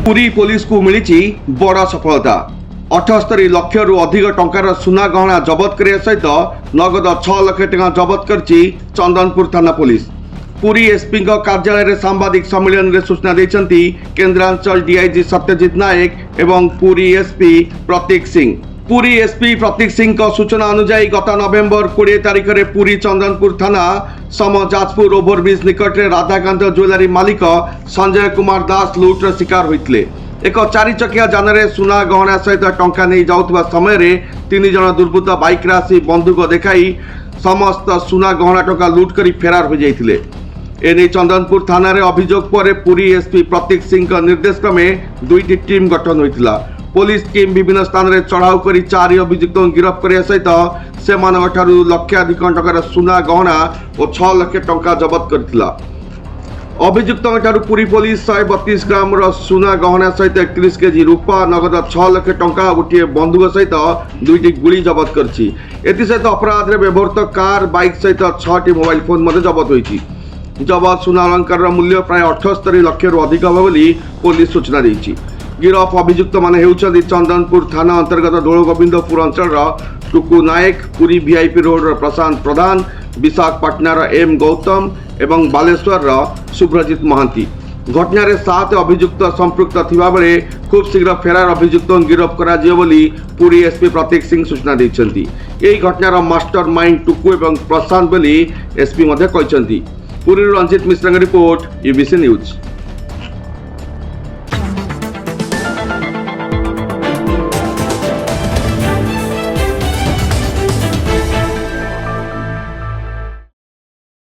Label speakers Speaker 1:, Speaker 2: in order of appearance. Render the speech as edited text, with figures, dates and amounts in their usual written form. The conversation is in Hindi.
Speaker 1: पुरी पुलिस को मिली बड़ सफलता 78 लाख रु अधिक टंकार सुना गहना जबत करने सहित नगद 6 लाख टका जबत कर चंदनपुर थाना पुलिस। पुरी एसपी कार्यालय में सांबादिक सम्मेलन में सूचना देते केन्द्रांचल डीआईजी सत्यजित नायक एवं पुरी एसपी प्रतीक सिंह। पुरी एसपी प्रतीक सिंह सूचना अनुसार गत नवेम्बर 20 तारिख में पुरी चंदनपुर थाना सम जाजपुर ओभरब्रिज निकट में राधाकांत ज्वेलरी मालिक संजय कुमार दास लुट्र शिकार होते एक 4 चकिया जान में सुना गहना सहित टंका नहीं जाऊा समय 3 जन दुर्बृत्त बाइक आसी बंदूक देखाई समस्त सुना गहना टंका लुट कर फेरार हो जाते। एने चंदनपुर थाना अभियोग पर पुरी एसपी प्रतीक सिंह निर्देश क्रमे 2टी टीम गठन होता। पुलिस टीम विभिन्न स्थान में चढ़ाऊ कर 4 अभियुक्त गिरफ्त करने सहित से लक्षाधिक टंकार सुना गहना और 6 लाख टंका जबत करथिला। अभियुक्त पुरी पुलिस 132 ग्राम सुना गहना सहित 31 केजी रूपा नगद 6 लाख टंका गोटे बंदूक सहित 2टी गुली जबत करछि। एसहित अपराध में व्यवहृत कार बाइक सहित 6टी मोबाइल फोन जबत होइछि। जबत सुना अलंकार मूल्य प्राय 78 लाख रु अधिक होली पुलिस सूचना देछि। गिरफ अभियुक्त माने हेउछन्ति चंदनपुर थाना अंतर्गत दोलगोविंदपुर अंचल टुकु नायक, पुरी वीआईपी रोड प्रशांत प्रधान, विशाखापाटना एम गौतम एवं बालेश्वर शुभ्रजित महांती। घटना 7 अभियुक्त संपृक्त थिबा बेले खूब शीघ्र फेरार अभियुक्त गिरफ करा जियो बोली पुरी एसपी प्रतीक सिंह सूचना देछन्ति। एही घटनार मास्टर माइंड टुकु एवं प्रशांत बोली एसपी मध्ये कहछन्ति। Puri Ranjit Mishra report UBC news.